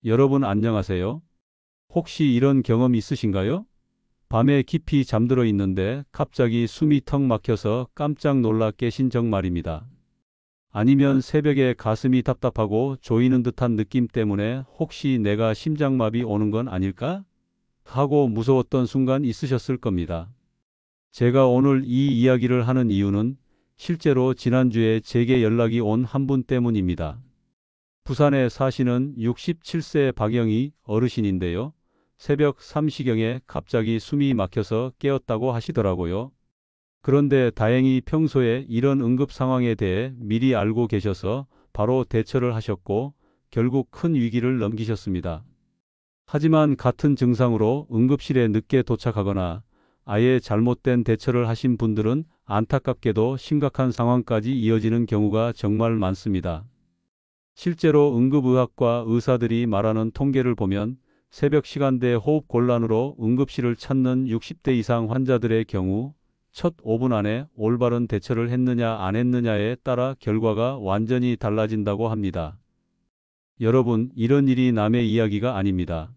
여러분 안녕하세요. 혹시 이런 경험 있으신가요? 밤에 깊이 잠들어 있는데 갑자기 숨이 턱 막혀서 깜짝 놀라 깨신 적 말입니다. 아니면 새벽에 가슴이 답답하고 조이는 듯한 느낌 때문에 혹시 내가 심장마비 오는 건 아닐까? 하고 무서웠던 순간 있으셨을 겁니다. 제가 오늘 이 이야기를 하는 이유는 실제로 지난주에 제게 연락이 온 한 분 때문입니다. 부산에 사시는 67세 박영희 어르신인데요. 새벽 3시경에 갑자기 숨이 막혀서 깨었다고 하시더라고요. 그런데 다행히 평소에 이런 응급 상황에 대해 미리 알고 계셔서 바로 대처를 하셨고 결국 큰 위기를 넘기셨습니다. 하지만 같은 증상으로 응급실에 늦게 도착하거나 아예 잘못된 대처를 하신 분들은 안타깝게도 심각한 상황까지 이어지는 경우가 정말 많습니다. 실제로 응급의학과 의사들이 말하는 통계를 보면 새벽 시간대 호흡 곤란으로 응급실을 찾는 60대 이상 환자들의 경우 첫 5분 안에 올바른 대처를 했느냐 안 했느냐에 따라 결과가 완전히 달라진다고 합니다. 여러분, 이런 일이 남의 이야기가 아닙니다.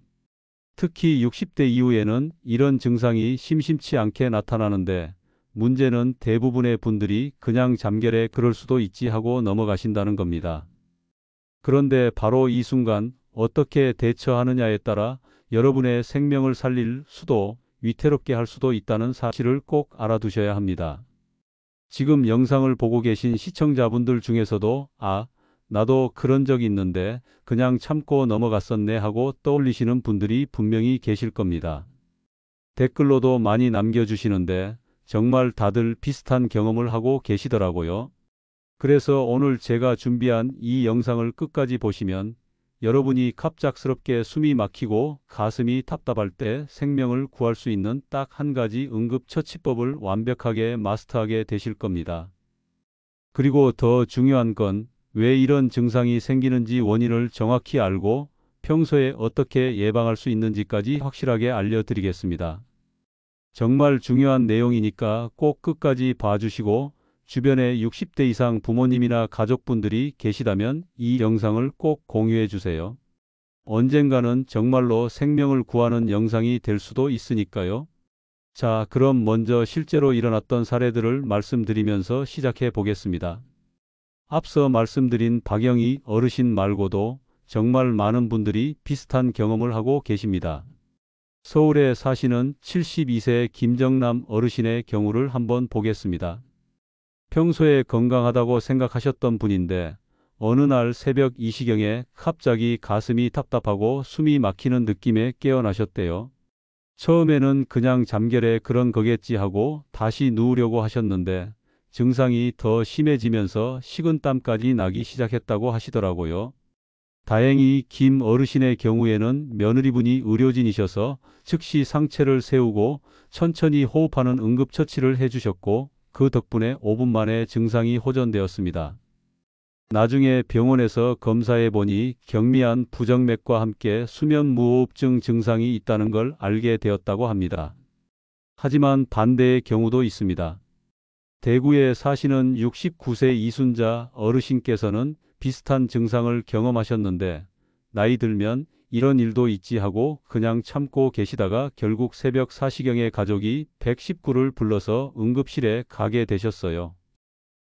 특히 60대 이후에는 이런 증상이 심심치 않게 나타나는데 문제는 대부분의 분들이 그냥 잠결에 그럴 수도 있지 하고 넘어가신다는 겁니다. 그런데 바로 이 순간 어떻게 대처하느냐에 따라 여러분의 생명을 살릴 수도 위태롭게 할 수도 있다는 사실을 꼭 알아두셔야 합니다. 지금 영상을 보고 계신 시청자분들 중에서도 나도 그런 적 있는데 그냥 참고 넘어갔었네 하고 떠올리시는 분들이 분명히 계실 겁니다. 댓글로도 많이 남겨주시는데 정말 다들 비슷한 경험을 하고 계시더라고요. 그래서 오늘 제가 준비한 이 영상을 끝까지 보시면 여러분이 갑작스럽게 숨이 막히고 가슴이 답답할 때 생명을 구할 수 있는 딱 한 가지 응급처치법을 완벽하게 마스터하게 되실 겁니다. 그리고 더 중요한 건 왜 이런 증상이 생기는지 원인을 정확히 알고 평소에 어떻게 예방할 수 있는지까지 확실하게 알려드리겠습니다. 정말 중요한 내용이니까 꼭 끝까지 봐주시고 주변에 60대 이상 부모님이나 가족분들이 계시다면 이 영상을 꼭 공유해 주세요. 언젠가는 정말로 생명을 구하는 영상이 될 수도 있으니까요. 자, 그럼 먼저 실제로 일어났던 사례들을 말씀드리면서 시작해 보겠습니다. 앞서 말씀드린 박영희 어르신 말고도 정말 많은 분들이 비슷한 경험을 하고 계십니다. 서울에 사시는 72세 김정남 어르신의 경우를 한번 보겠습니다. 평소에 건강하다고 생각하셨던 분인데 어느 날 새벽 2시경에 갑자기 가슴이 답답하고 숨이 막히는 느낌에 깨어나셨대요. 처음에는 그냥 잠결에 그런 거겠지 하고 다시 누우려고 하셨는데 증상이 더 심해지면서 식은땀까지 나기 시작했다고 하시더라고요. 다행히 김 어르신의 경우에는 며느리분이 의료진이셔서 즉시 상체를 세우고 천천히 호흡하는 응급처치를 해주셨고 그 덕분에 5분 만에 증상이 호전되었습니다. 나중에 병원에서 검사해 보니 경미한 부정맥과 함께 수면무호흡증 증상이 있다는 걸 알게 되었다고 합니다. 하지만 반대의 경우도 있습니다. 대구에 사시는 69세 이순자 어르신께서는 비슷한 증상을 경험하셨는데 나이 들면 이런 일도 있지 하고 그냥 참고 계시다가 결국 새벽 4시경에 가족이 119를 불러서 응급실에 가게 되셨어요.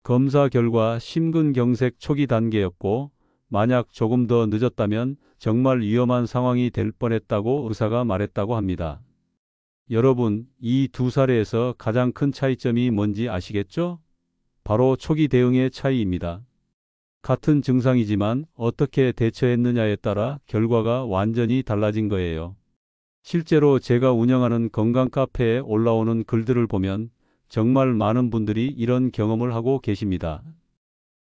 검사 결과 심근경색 초기 단계였고 만약 조금 더 늦었다면 정말 위험한 상황이 될 뻔했다고 의사가 말했다고 합니다. 여러분, 이 두 사례에서 가장 큰 차이점이 뭔지 아시겠죠? 바로 초기 대응의 차이입니다. 같은 증상이지만 어떻게 대처했느냐에 따라 결과가 완전히 달라진 거예요. 실제로 제가 운영하는 건강 카페에 올라오는 글들을 보면 정말 많은 분들이 이런 경험을 하고 계십니다.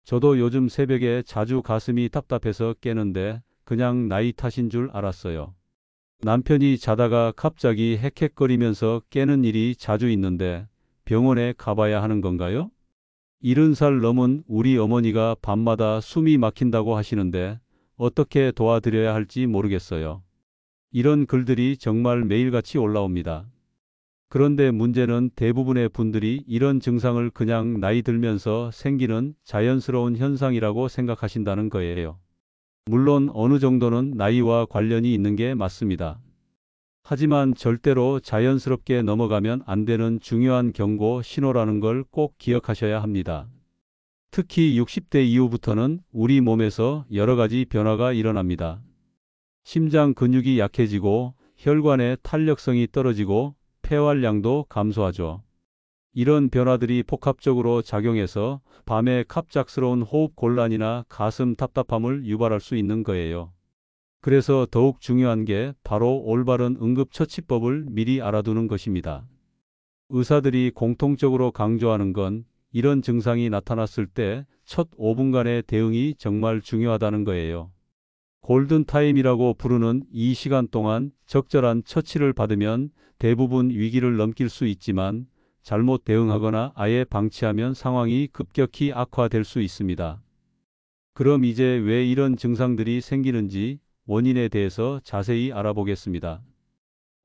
저도 요즘 새벽에 자주 가슴이 답답해서 깨는데 그냥 나이 탓인 줄 알았어요. 남편이 자다가 갑자기 헥헥거리면서 깨는 일이 자주 있는데 병원에 가봐야 하는 건가요? 70살 넘은 우리 어머니가 밤마다 숨이 막힌다고 하시는데 어떻게 도와드려야 할지 모르겠어요. 이런 글들이 정말 매일같이 올라옵니다. 그런데 문제는 대부분의 분들이 이런 증상을 그냥 나이 들면서 생기는 자연스러운 현상이라고 생각하신다는 거예요. 물론 어느 정도는 나이와 관련이 있는 게 맞습니다. 하지만 절대로 자연스럽게 넘어가면 안 되는 중요한 경고 신호라는 걸 꼭 기억하셔야 합니다. 특히 60대 이후부터는 우리 몸에서 여러 가지 변화가 일어납니다. 심장 근육이 약해지고 혈관의 탄력성이 떨어지고 폐활량도 감소하죠. 이런 변화들이 복합적으로 작용해서 밤에 갑작스러운 호흡 곤란이나 가슴 답답함을 유발할 수 있는 거예요. 그래서 더욱 중요한 게 바로 올바른 응급처치법을 미리 알아두는 것입니다. 의사들이 공통적으로 강조하는 건 이런 증상이 나타났을 때 첫 5분간의 대응이 정말 중요하다는 거예요. 골든타임이라고 부르는 이 시간 동안 적절한 처치를 받으면 대부분 위기를 넘길 수 있지만 잘못 대응하거나 아예 방치하면 상황이 급격히 악화될 수 있습니다. 그럼 이제 왜 이런 증상들이 생기는지 원인에 대해서 자세히 알아보겠습니다.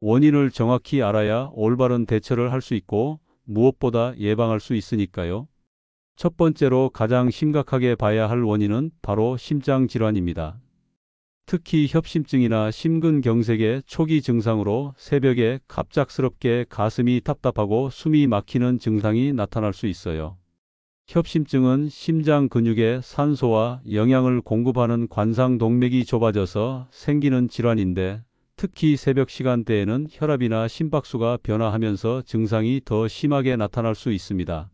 원인을 정확히 알아야 올바른 대처를 할 수 있고 무엇보다 예방할 수 있으니까요. 첫 번째로 가장 심각하게 봐야 할 원인은 바로 심장 질환입니다. 특히 협심증이나 심근경색의 초기 증상으로 새벽에 갑작스럽게 가슴이 답답하고 숨이 막히는 증상이 나타날 수 있어요. 협심증은 심장 근육에 산소와 영양을 공급하는 관상동맥이 좁아져서 생기는 질환인데 특히 새벽 시간대에는 혈압이나 심박수가 변화하면서 증상이 더 심하게 나타날 수 있습니다.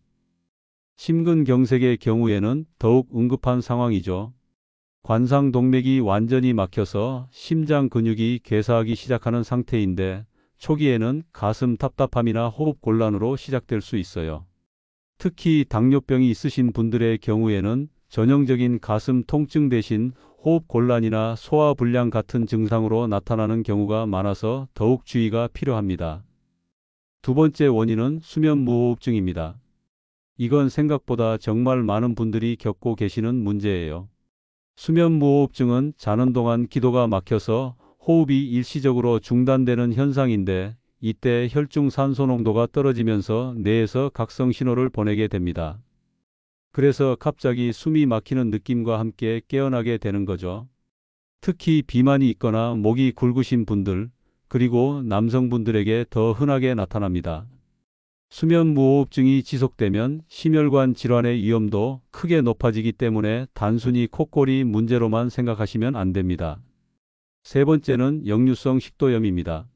심근경색의 경우에는 더욱 응급한 상황이죠. 관상동맥이 완전히 막혀서 심장 근육이 괴사하기 시작하는 상태인데 초기에는 가슴 답답함이나 호흡 곤란으로 시작될 수 있어요. 특히 당뇨병이 있으신 분들의 경우에는 전형적인 가슴 통증 대신 호흡 곤란이나 소화불량 같은 증상으로 나타나는 경우가 많아서 더욱 주의가 필요합니다. 두 번째 원인은 수면무호흡증입니다. 이건 생각보다 정말 많은 분들이 겪고 계시는 문제예요. 수면무호흡증은 자는 동안 기도가 막혀서 호흡이 일시적으로 중단되는 현상인데 이때 혈중 산소 농도가 떨어지면서 뇌에서 각성 신호를 보내게 됩니다. 그래서 갑자기 숨이 막히는 느낌과 함께 깨어나게 되는 거죠. 특히 비만이 있거나 목이 굵으신 분들, 그리고 남성분들에게 더 흔하게 나타납니다. 수면무호흡증이 지속되면 심혈관 질환의 위험도 크게 높아지기 때문에 단순히 코골이 문제로만 생각하시면 안 됩니다. 세 번째는 역류성 식도염입니다.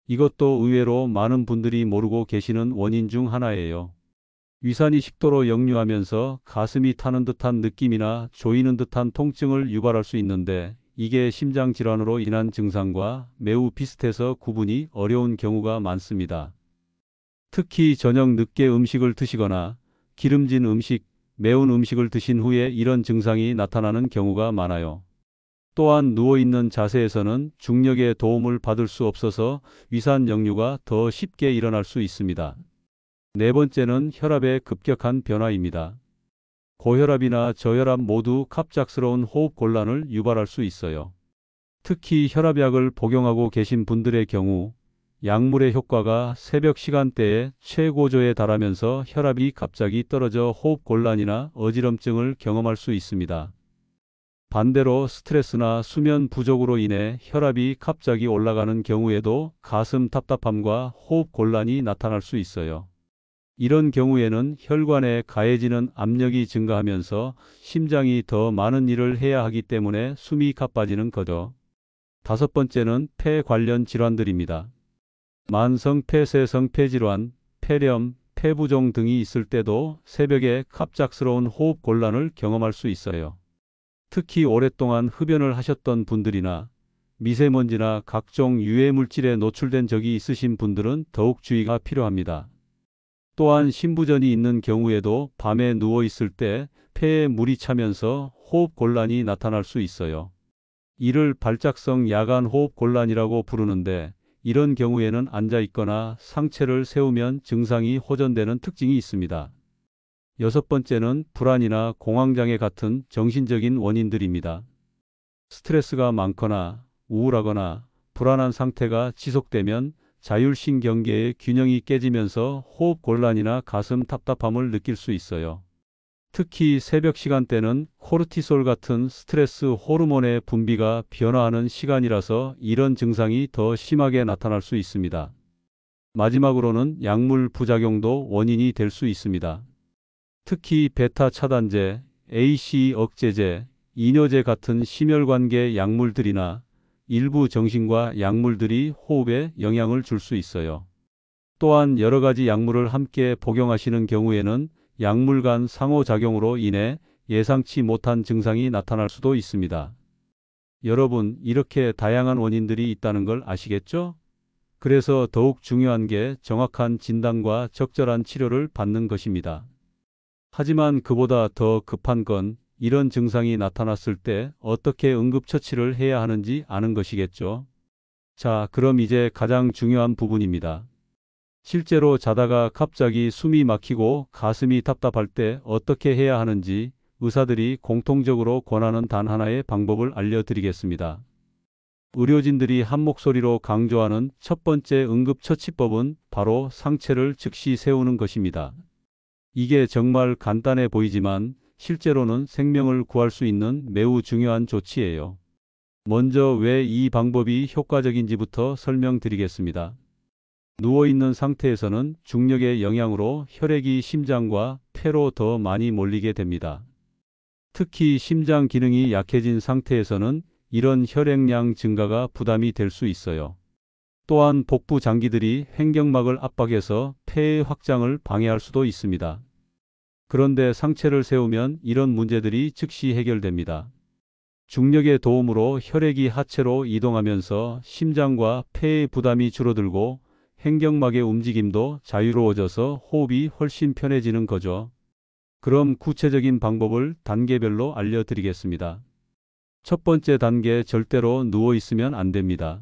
이것도 의외로 많은 분들이 모르고 계시는 원인 중 하나예요. 위산이 식도로 역류하면서 가슴이 타는 듯한 느낌이나 조이는 듯한 통증을 유발할 수 있는데 이게 심장 질환으로 인한 증상과 매우 비슷해서 구분이 어려운 경우가 많습니다. 특히 저녁 늦게 음식을 드시거나 기름진 음식, 매운 음식을 드신 후에 이런 증상이 나타나는 경우가 많아요. 또한 누워있는 자세에서는 중력의 도움을 받을 수 없어서 위산 역류가 더 쉽게 일어날 수 있습니다. 네 번째는 혈압의 급격한 변화입니다. 고혈압이나 저혈압 모두 갑작스러운 호흡 곤란을 유발할 수 있어요. 특히 혈압약을 복용하고 계신 분들의 경우 약물의 효과가 새벽 시간대에 최고조에 달하면서 혈압이 갑자기 떨어져 호흡 곤란이나 어지럼증을 경험할 수 있습니다. 반대로 스트레스나 수면 부족으로 인해 혈압이 갑자기 올라가는 경우에도 가슴 답답함과 호흡 곤란이 나타날 수 있어요. 이런 경우에는 혈관에 가해지는 압력이 증가하면서 심장이 더 많은 일을 해야 하기 때문에 숨이 가빠지는 거죠. 다섯 번째는 폐 관련 질환들입니다. 만성 폐쇄성 폐질환, 폐렴, 폐부종 등이 있을 때도 새벽에 갑작스러운 호흡 곤란을 경험할 수 있어요. 특히 오랫동안 흡연을 하셨던 분들이나 미세먼지나 각종 유해 물질에 노출된 적이 있으신 분들은 더욱 주의가 필요합니다. 또한 신부전이 있는 경우에도 밤에 누워 있을 때 폐에 물이 차면서 호흡 곤란이 나타날 수 있어요. 이를 발작성 야간 호흡 곤란이라고 부르는데 이런 경우에는 앉아 있거나 상체를 세우면 증상이 호전되는 특징이 있습니다. 여섯 번째는 불안이나 공황장애 같은 정신적인 원인들입니다. 스트레스가 많거나 우울하거나 불안한 상태가 지속되면 자율신경계의 균형이 깨지면서 호흡 곤란이나 가슴 답답함을 느낄 수 있어요. 특히 새벽 시간대는 코르티솔 같은 스트레스 호르몬의 분비가 변화하는 시간이라서 이런 증상이 더 심하게 나타날 수 있습니다. 마지막으로는 약물 부작용도 원인이 될 수 있습니다. 특히 베타 차단제, ACE 억제제, 이뇨제 같은 심혈관계 약물들이나 일부 정신과 약물들이 호흡에 영향을 줄 수 있어요. 또한 여러 가지 약물을 함께 복용하시는 경우에는 약물 간 상호작용으로 인해 예상치 못한 증상이 나타날 수도 있습니다. 여러분, 이렇게 다양한 원인들이 있다는 걸 아시겠죠? 그래서 더욱 중요한 게 정확한 진단과 적절한 치료를 받는 것입니다. 하지만 그보다 더 급한 건 이런 증상이 나타났을 때 어떻게 응급처치를 해야 하는지 아는 것이겠죠. 자, 그럼 이제 가장 중요한 부분입니다. 실제로 자다가 갑자기 숨이 막히고 가슴이 답답할 때 어떻게 해야 하는지 의사들이 공통적으로 권하는 단 하나의 방법을 알려드리겠습니다. 의료진들이 한 목소리로 강조하는 첫 번째 응급처치법은 바로 상체를 즉시 세우는 것입니다. 이게 정말 간단해 보이지만 실제로는 생명을 구할 수 있는 매우 중요한 조치예요. 먼저 왜 이 방법이 효과적인지부터 설명드리겠습니다. 누워있는 상태에서는 중력의 영향으로 혈액이 심장과 폐로 더 많이 몰리게 됩니다. 특히 심장 기능이 약해진 상태에서는 이런 혈액량 증가가 부담이 될 수 있어요. 또한 복부 장기들이 횡격막을 압박해서 폐의 확장을 방해할 수도 있습니다. 그런데 상체를 세우면 이런 문제들이 즉시 해결됩니다. 중력의 도움으로 혈액이 하체로 이동하면서 심장과 폐의 부담이 줄어들고 횡격막의 움직임도 자유로워져서 호흡이 훨씬 편해지는 거죠. 그럼 구체적인 방법을 단계별로 알려드리겠습니다. 첫 번째 단계, 절대로 누워 있으면 안 됩니다.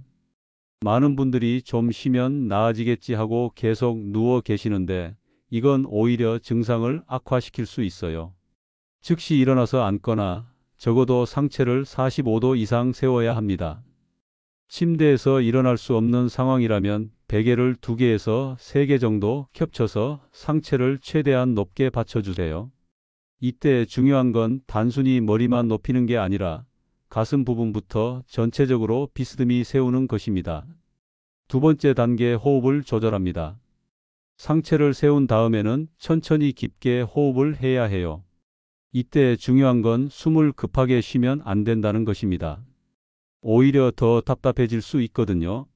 많은 분들이 좀 쉬면 나아지겠지 하고 계속 누워 계시는데 이건 오히려 증상을 악화시킬 수 있어요. 즉시 일어나서 앉거나 적어도 상체를 45도 이상 세워야 합니다. 침대에서 일어날 수 없는 상황이라면 베개를 2개에서 3개 정도 겹쳐서 상체를 최대한 높게 받쳐주세요. 이때 중요한 건 단순히 머리만 높이는 게 아니라 가슴 부분부터 전체적으로 비스듬히 세우는 것입니다. 두 번째 단계, 호흡을 조절합니다. 상체를 세운 다음에는 천천히 깊게 호흡을 해야 해요. 이때 중요한 건 숨을 급하게 쉬면 안 된다는 것입니다. 오히려 더 답답해질 수 있거든요.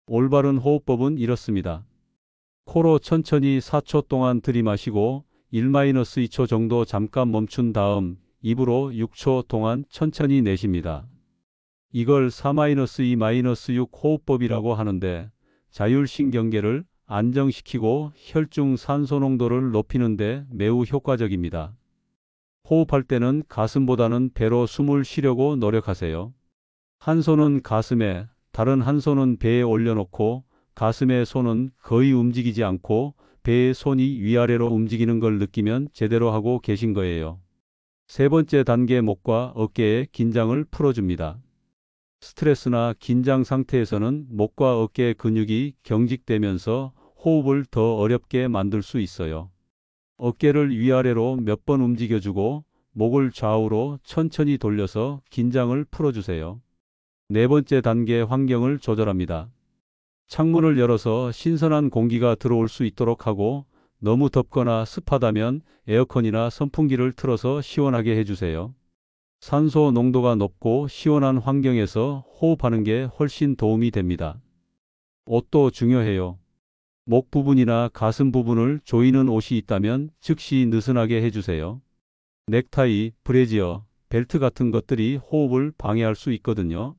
올바른 호흡법은 이렇습니다. 코로 천천히 4초 동안 들이마시고 1-2초 정도 잠깐 멈춘 다음 입으로 6초 동안 천천히 내쉽니다. 이걸 4-2-6 호흡법이라고 하는데 자율신경계를 안정시키고 혈중 산소 농도를 높이는 데 매우 효과적입니다. 호흡할 때는 가슴보다는 배로 숨을 쉬려고 노력하세요. 한 손은 가슴에, 다른 한 손은 배에 올려놓고 가슴의 손은 거의 움직이지 않고 배의 손이 위아래로 움직이는 걸 느끼면 제대로 하고 계신 거예요. 세 번째 단계, 목과 어깨의 긴장을 풀어줍니다. 스트레스나 긴장 상태에서는 목과 어깨 근육이 경직되면서 호흡을 더 어렵게 만들 수 있어요. 어깨를 위아래로 몇 번 움직여주고 목을 좌우로 천천히 돌려서 긴장을 풀어주세요. 네 번째 단계, 환경을 조절합니다. 창문을 열어서 신선한 공기가 들어올 수 있도록 하고 너무 덥거나 습하다면 에어컨이나 선풍기를 틀어서 시원하게 해주세요. 산소 농도가 높고 시원한 환경에서 호흡하는 게 훨씬 도움이 됩니다. 옷도 중요해요. 목 부분이나 가슴 부분을 조이는 옷이 있다면 즉시 느슨하게 해주세요. 넥타이, 브래지어, 벨트 같은 것들이 호흡을 방해할 수 있거든요.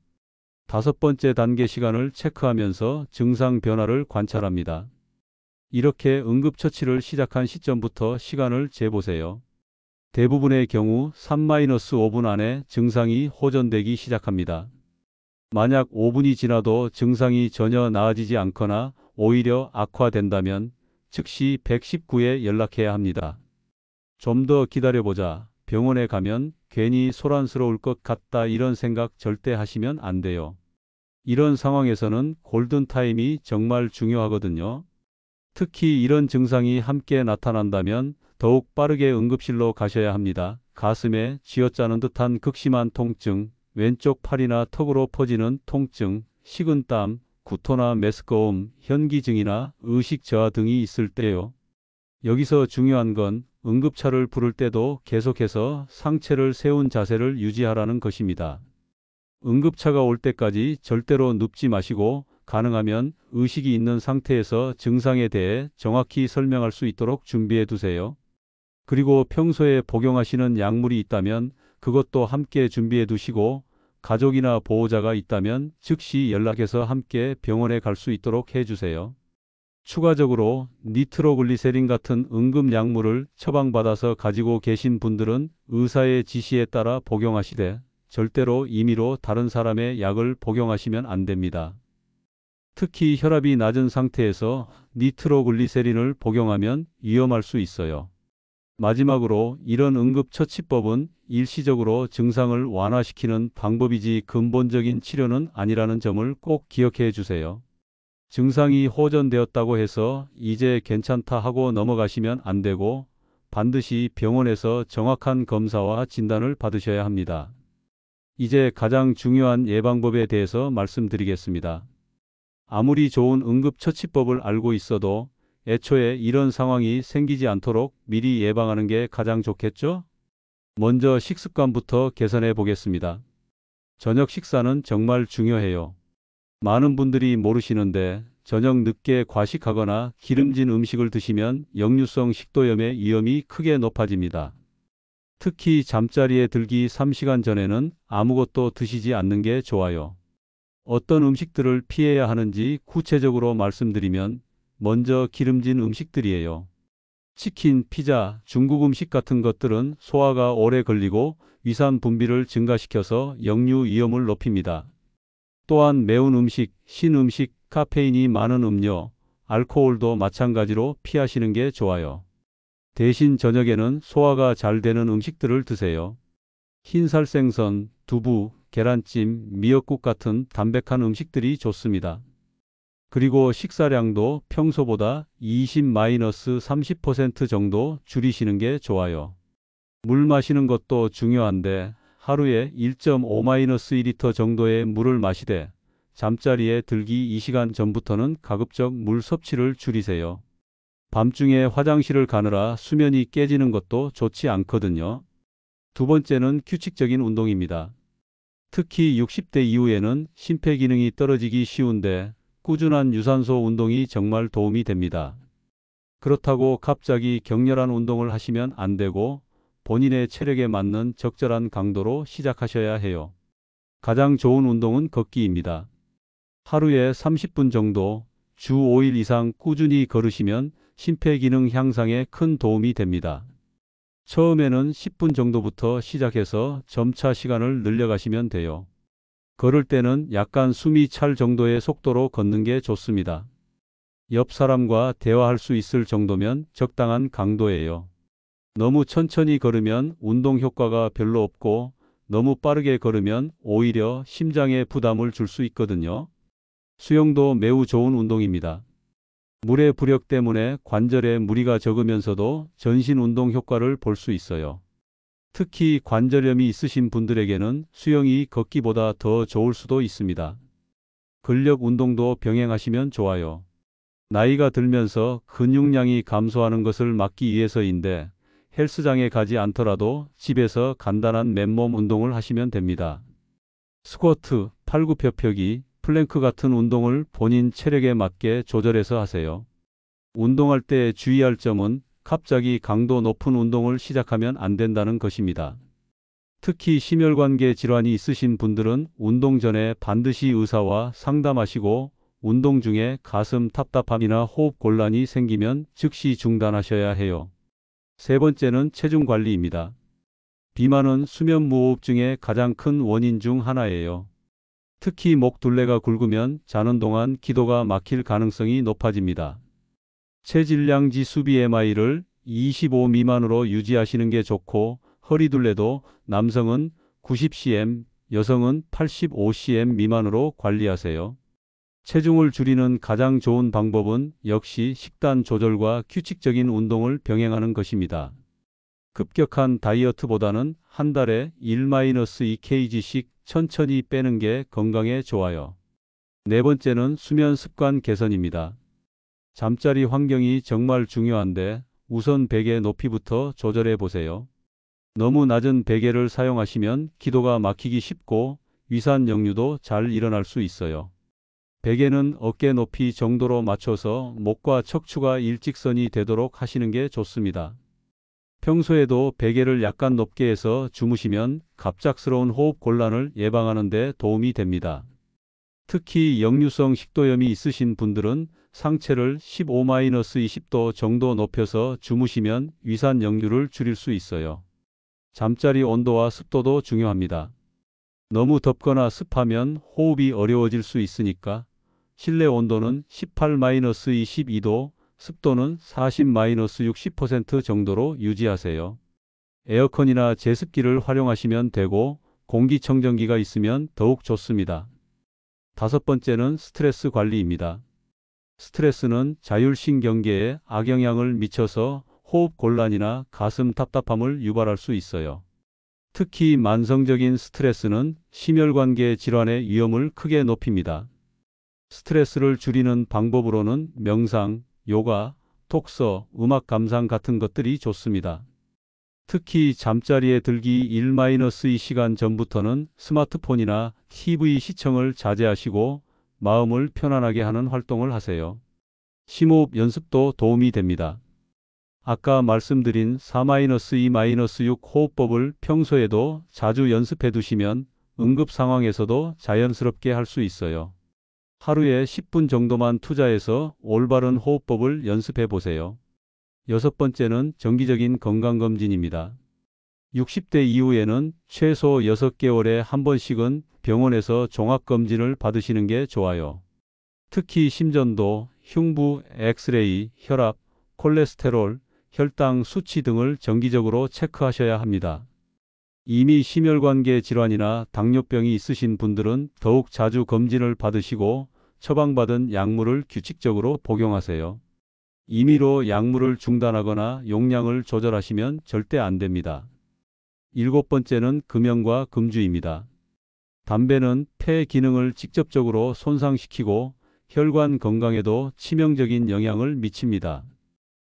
다섯 번째 단계, 시간을 체크하면서 증상 변화를 관찰합니다. 이렇게 응급처치를 시작한 시점부터 시간을 재보세요. 대부분의 경우 3-5분 안에 증상이 호전되기 시작합니다. 만약 5분이 지나도 증상이 전혀 나아지지 않거나 오히려 악화된다면 즉시 119에 연락해야 합니다. 좀 더 기다려보자, 병원에 가면 괜히 소란스러울 것 같다, 이런 생각 절대 하시면 안 돼요. 이런 상황에서는 골든타임이 정말 중요하거든요. 특히 이런 증상이 함께 나타난다면 더욱 빠르게 응급실로 가셔야 합니다. 가슴에 쥐어짜는 듯한 극심한 통증, 왼쪽 팔이나 턱으로 퍼지는 통증, 식은땀, 구토나 메스꺼움, 현기증이나 의식 저하 등이 있을 때요. 여기서 중요한 건 응급차를 부를 때도 계속해서 상체를 세운 자세를 유지하라는 것입니다. 응급차가 올 때까지 절대로 눕지 마시고 가능하면 의식이 있는 상태에서 증상에 대해 정확히 설명할 수 있도록 준비해 두세요. 그리고 평소에 복용하시는 약물이 있다면 그것도 함께 준비해 두시고 가족이나 보호자가 있다면 즉시 연락해서 함께 병원에 갈 수 있도록 해주세요. 추가적으로 니트로글리세린 같은 응급약물을 처방받아서 가지고 계신 분들은 의사의 지시에 따라 복용하시되 절대로 임의로 다른 사람의 약을 복용하시면 안 됩니다. 특히 혈압이 낮은 상태에서 니트로글리세린을 복용하면 위험할 수 있어요. 마지막으로 이런 응급처치법은 일시적으로 증상을 완화시키는 방법이지 근본적인 치료는 아니라는 점을 꼭 기억해 주세요. 증상이 호전되었다고 해서 이제 괜찮다 하고 넘어가시면 안 되고 반드시 병원에서 정확한 검사와 진단을 받으셔야 합니다. 이제 가장 중요한 예방법에 대해서 말씀드리겠습니다. 아무리 좋은 응급처치법을 알고 있어도 애초에 이런 상황이 생기지 않도록 미리 예방하는 게 가장 좋겠죠? 먼저 식습관부터 개선해 보겠습니다. 저녁 식사는 정말 중요해요. 많은 분들이 모르시는데 저녁 늦게 과식하거나 기름진 음식을 드시면 역류성 식도염의 위험이 크게 높아집니다. 특히 잠자리에 들기 3시간 전에는 아무것도 드시지 않는 게 좋아요. 어떤 음식들을 피해야 하는지 구체적으로 말씀드리면 먼저 기름진 음식들이에요. 치킨, 피자, 중국 음식 같은 것들은 소화가 오래 걸리고 위산 분비를 증가시켜서 역류 위험을 높입니다. 또한 매운 음식, 신 음식, 카페인이 많은 음료, 알코올도 마찬가지로 피하시는 게 좋아요. 대신 저녁에는 소화가 잘 되는 음식들을 드세요. 흰살 생선, 두부, 계란찜, 미역국 같은 담백한 음식들이 좋습니다. 그리고 식사량도 평소보다 20-30% 정도 줄이시는 게 좋아요. 물 마시는 것도 중요한데 하루에 1.5-1리터 정도의 물을 마시되 잠자리에 들기 2시간 전부터는 가급적 물 섭취를 줄이세요. 밤중에 화장실을 가느라 수면이 깨지는 것도 좋지 않거든요. 두 번째는 규칙적인 운동입니다. 특히 60대 이후에는 심폐기능이 떨어지기 쉬운데 꾸준한 유산소 운동이 정말 도움이 됩니다. 그렇다고 갑자기 격렬한 운동을 하시면 안 되고 본인의 체력에 맞는 적절한 강도로 시작하셔야 해요. 가장 좋은 운동은 걷기입니다. 하루에 30분 정도, 주 5일 이상 꾸준히 걸으시면 심폐기능 향상에 큰 도움이 됩니다. 처음에는 10분 정도부터 시작해서 점차 시간을 늘려가시면 돼요. 걸을 때는 약간 숨이 찰 정도의 속도로 걷는 게 좋습니다. 옆 사람과 대화할 수 있을 정도면 적당한 강도예요. 너무 천천히 걸으면 운동 효과가 별로 없고 너무 빠르게 걸으면 오히려 심장에 부담을 줄 수 있거든요. 수영도 매우 좋은 운동입니다. 물의 부력 때문에 관절에 무리가 적으면서도 전신 운동 효과를 볼 수 있어요. 특히 관절염이 있으신 분들에게는 수영이 걷기보다 더 좋을 수도 있습니다. 근력 운동도 병행하시면 좋아요. 나이가 들면서 근육량이 감소하는 것을 막기 위해서인데 헬스장에 가지 않더라도 집에서 간단한 맨몸 운동을 하시면 됩니다. 스쿼트, 팔굽혀펴기, 플랭크 같은 운동을 본인 체력에 맞게 조절해서 하세요. 운동할 때 주의할 점은 갑자기 강도 높은 운동을 시작하면 안 된다는 것입니다. 특히 심혈관계 질환이 있으신 분들은 운동 전에 반드시 의사와 상담하시고 운동 중에 가슴 답답함이나 호흡 곤란이 생기면 즉시 중단하셔야 해요. 세 번째는 체중 관리입니다. 비만은 수면 무호흡증의 가장 큰 원인 중 하나예요. 특히 목 둘레가 굵으면 자는 동안 기도가 막힐 가능성이 높아집니다. 체질량 지수 BMI를 25 미만으로 유지하시는 게 좋고 허리 둘레도 남성은 90cm, 여성은 85cm 미만으로 관리하세요. 체중을 줄이는 가장 좋은 방법은 역시 식단 조절과 규칙적인 운동을 병행하는 것입니다. 급격한 다이어트보다는 한 달에 1-2kg씩 천천히 빼는 게 건강에 좋아요. 네 번째는 수면 습관 개선입니다. 잠자리 환경이 정말 중요한데 우선 베개 높이부터 조절해 보세요. 너무 낮은 베개를 사용하시면 기도가 막히기 쉽고 위산 역류도 잘 일어날 수 있어요. 베개는 어깨 높이 정도로 맞춰서 목과 척추가 일직선이 되도록 하시는 게 좋습니다. 평소에도 베개를 약간 높게 해서 주무시면 갑작스러운 호흡 곤란을 예방하는 데 도움이 됩니다. 특히 역류성 식도염이 있으신 분들은 상체를 15-20도 정도 높여서 주무시면 위산 역류를 줄일 수 있어요. 잠자리 온도와 습도도 중요합니다. 너무 덥거나 습하면 호흡이 어려워질 수 있으니까 실내 온도는 18-22도, 습도는 40-60% 정도로 유지하세요. 에어컨이나 제습기를 활용하시면 되고 공기청정기가 있으면 더욱 좋습니다. 다섯 번째는 스트레스 관리입니다. 스트레스는 자율신경계에 악영향을 미쳐서 호흡 곤란이나 가슴 답답함을 유발할 수 있어요. 특히 만성적인 스트레스는 심혈관계 질환의 위험을 크게 높입니다. 스트레스를 줄이는 방법으로는 명상, 요가, 독서, 음악 감상 같은 것들이 좋습니다. 특히 잠자리에 들기 1-2시간 전부터는 스마트폰이나 TV 시청을 자제하시고 마음을 편안하게 하는 활동을 하세요. 심호흡 연습도 도움이 됩니다. 아까 말씀드린 4-2-6 호흡법을 평소에도 자주 연습해 두시면 응급 상황에서도 자연스럽게 할 수 있어요. 하루에 10분 정도만 투자해서 올바른 호흡법을 연습해 보세요. 여섯 번째는 정기적인 건강검진입니다. 60대 이후에는 최소 6개월에 한 번씩은 병원에서 종합검진을 받으시는 게 좋아요. 특히 심전도, 흉부, 엑스레이, 혈압, 콜레스테롤, 혈당 수치 등을 정기적으로 체크하셔야 합니다. 이미 심혈관계 질환이나 당뇨병이 있으신 분들은 더욱 자주 검진을 받으시고 처방받은 약물을 규칙적으로 복용하세요. 임의로 약물을 중단하거나 용량을 조절하시면 절대 안 됩니다. 일곱 번째는 금연과 금주입니다. 담배는 폐 기능을 직접적으로 손상시키고 혈관 건강에도 치명적인 영향을 미칩니다.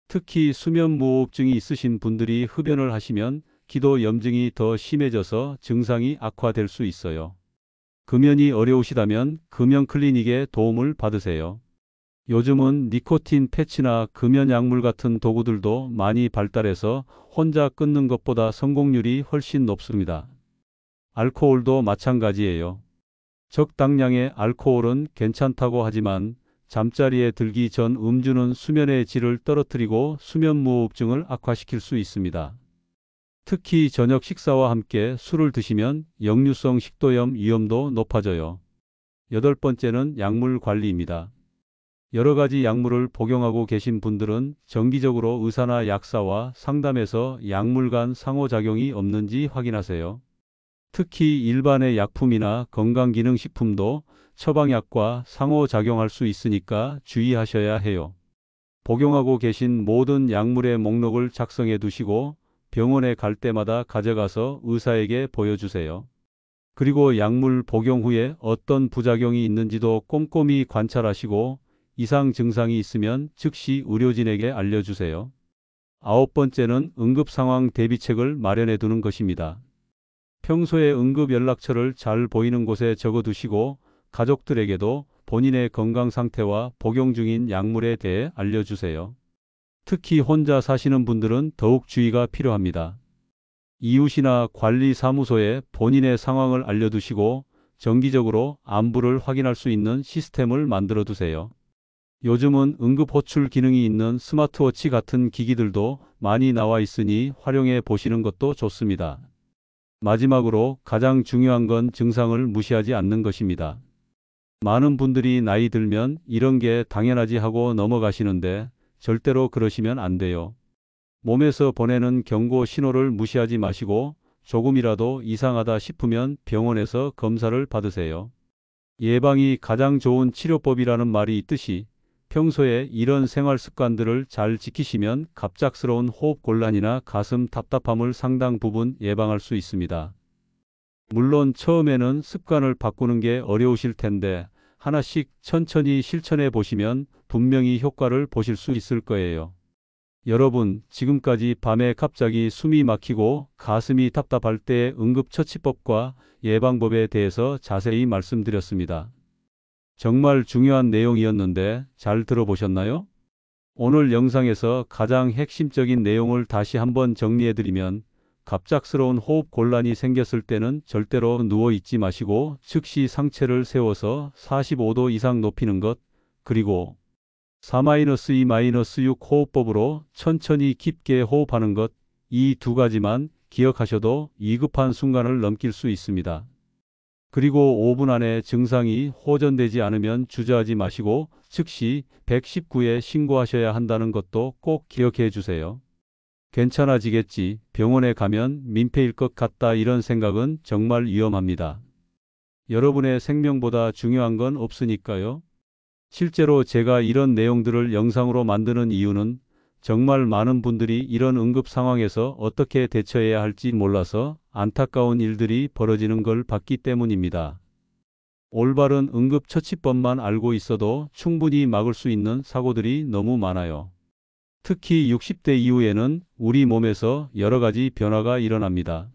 특히 수면무호흡증이 있으신 분들이 흡연을 하시면 기도 염증이 더 심해져서 증상이 악화될 수 있어요. 금연이 어려우시다면 금연 클리닉의 도움을 받으세요. 요즘은 니코틴 패치나 금연 약물 같은 도구들도 많이 발달해서 혼자 끊는 것보다 성공률이 훨씬 높습니다. 알코올도 마찬가지예요. 적당량의 알코올은 괜찮다고 하지만 잠자리에 들기 전 음주는 수면의 질을 떨어뜨리고 수면무호흡증을 악화시킬 수 있습니다. 특히 저녁 식사와 함께 술을 드시면 역류성 식도염 위험도 높아져요. 여덟 번째는 약물 관리입니다. 여러 가지 약물을 복용하고 계신 분들은 정기적으로 의사나 약사와 상담해서 약물 간 상호작용이 없는지 확인하세요. 특히 일반의 약품이나 건강기능식품도 처방약과 상호작용할 수 있으니까 주의하셔야 해요. 복용하고 계신 모든 약물의 목록을 작성해 두시고 병원에 갈 때마다 가져가서 의사에게 보여주세요. 그리고 약물 복용 후에 어떤 부작용이 있는지도 꼼꼼히 관찰하시고 이상 증상이 있으면 즉시 의료진에게 알려주세요. 아홉 번째는 응급상황 대비책을 마련해 두는 것입니다. 평소에 응급 연락처를 잘 보이는 곳에 적어두시고 가족들에게도 본인의 건강 상태와 복용 중인 약물에 대해 알려주세요. 특히 혼자 사시는 분들은 더욱 주의가 필요합니다. 이웃이나 관리사무소에 본인의 상황을 알려두시고 정기적으로 안부를 확인할 수 있는 시스템을 만들어 두세요. 요즘은 응급호출 기능이 있는 스마트워치 같은 기기들도 많이 나와 있으니 활용해 보시는 것도 좋습니다. 마지막으로 가장 중요한 건 증상을 무시하지 않는 것입니다. 많은 분들이 나이 들면 이런 게 당연하지 하고 넘어가시는데 절대로 그러시면 안 돼요. 몸에서 보내는 경고 신호를 무시하지 마시고 조금이라도 이상하다 싶으면 병원에서 검사를 받으세요. 예방이 가장 좋은 치료법이라는 말이 있듯이 평소에 이런 생활 습관들을 잘 지키시면 갑작스러운 호흡 곤란이나 가슴 답답함을 상당 부분 예방할 수 있습니다. 물론 처음에는 습관을 바꾸는 게 어려우실 텐데 하나씩 천천히 실천해 보시면 분명히 효과를 보실 수 있을 거예요. 여러분, 지금까지 밤에 갑자기 숨이 막히고 가슴이 답답할 때 응급처치법과 예방법에 대해서 자세히 말씀드렸습니다. 정말 중요한 내용이었는데 잘 들어보셨나요? 오늘 영상에서 가장 핵심적인 내용을 다시 한번 정리해드리면 갑작스러운 호흡 곤란이 생겼을 때는 절대로 누워 있지 마시고 즉시 상체를 세워서 45도 이상 높이는 것, 그리고 4-2-6 호흡법으로 천천히 깊게 호흡하는 것, 이 두 가지만 기억하셔도 위급한 순간을 넘길 수 있습니다. 그리고 5분 안에 증상이 호전되지 않으면 주저하지 마시고 즉시 119에 신고하셔야 한다는 것도 꼭 기억해 주세요. 괜찮아지겠지, 병원에 가면 민폐일 것 같다, 이런 생각은 정말 위험합니다. 여러분의 생명보다 중요한 건 없으니까요. 실제로 제가 이런 내용들을 영상으로 만드는 이유는 정말 많은 분들이 이런 응급 상황에서 어떻게 대처해야 할지 몰라서 안타까운 일들이 벌어지는 걸 봤기 때문입니다. 올바른 응급처치법만 알고 있어도 충분히 막을 수 있는 사고들이 너무 많아요. 특히 60대 이후에는 우리 몸에서 여러 가지 변화가 일어납니다.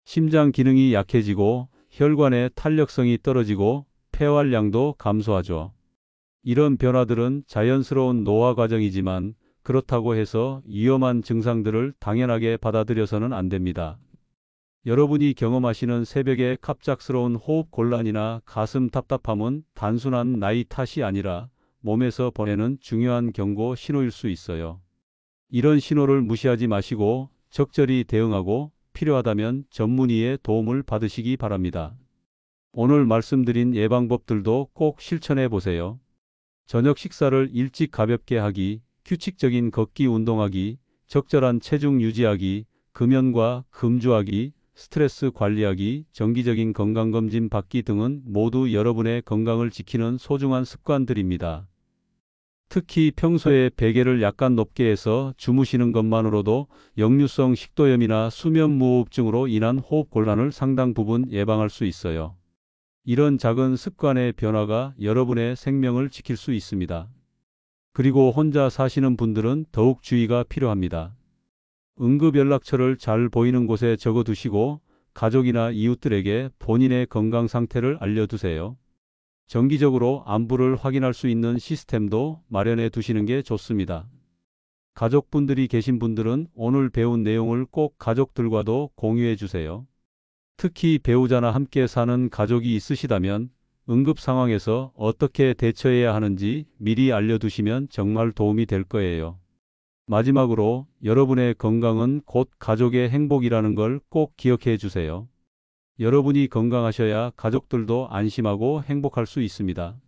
심장 기능이 약해지고 혈관의 탄력성이 떨어지고 폐활량도 감소하죠. 이런 변화들은 자연스러운 노화 과정이지만 그렇다고 해서 위험한 증상들을 당연하게 받아들여서는 안 됩니다. 여러분이 경험하시는 새벽의 갑작스러운 호흡 곤란이나 가슴 답답함은 단순한 나이 탓이 아니라 몸에서 보내는 중요한 경고 신호일 수 있어요. 이런 신호를 무시하지 마시고 적절히 대응하고 필요하다면 전문의의 도움을 받으시기 바랍니다. 오늘 말씀드린 예방법들도 꼭 실천해 보세요. 저녁 식사를 일찍 가볍게 하기, 규칙적인 걷기 운동하기, 적절한 체중 유지하기, 금연과 금주하기, 스트레스 관리하기, 정기적인 건강검진 받기 등은 모두 여러분의 건강을 지키는 소중한 습관들입니다. 특히 평소에 베개를 약간 높게 해서 주무시는 것만으로도 역류성 식도염이나 수면무호흡증으로 인한 호흡 곤란을 상당 부분 예방할 수 있어요. 이런 작은 습관의 변화가 여러분의 생명을 지킬 수 있습니다. 그리고 혼자 사시는 분들은 더욱 주의가 필요합니다. 응급연락처를 잘 보이는 곳에 적어두시고 가족이나 이웃들에게 본인의 건강 상태를 알려두세요. 정기적으로 안부를 확인할 수 있는 시스템도 마련해 두시는 게 좋습니다. 가족분들이 계신 분들은 오늘 배운 내용을 꼭 가족들과도 공유해 주세요. 특히 배우자나 함께 사는 가족이 있으시다면 응급 상황에서 어떻게 대처해야 하는지 미리 알려두시면 정말 도움이 될 거예요. 마지막으로 여러분의 건강은 곧 가족의 행복이라는 걸 꼭 기억해 주세요. 여러분이 건강하셔야 가족들도 안심하고 행복할 수 있습니다.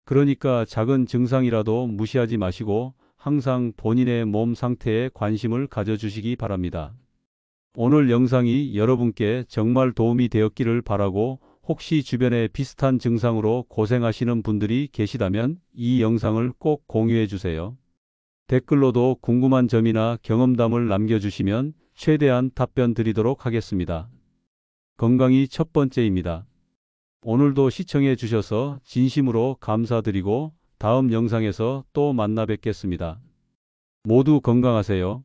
그러니까 작은 증상이라도 무시하지 마시고 항상 본인의 몸 상태에 관심을 가져주시기 바랍니다. 오늘 영상이 여러분께 정말 도움이 되었기를 바라고 혹시 주변에 비슷한 증상으로 고생하시는 분들이 계시다면 이 영상을 꼭 공유해 주세요. 댓글로도 궁금한 점이나 경험담을 남겨주시면 최대한 답변 드리도록 하겠습니다. 건강이 첫 번째입니다. 오늘도 시청해 주셔서 진심으로 감사드리고 다음 영상에서 또 만나 뵙겠습니다. 모두 건강하세요.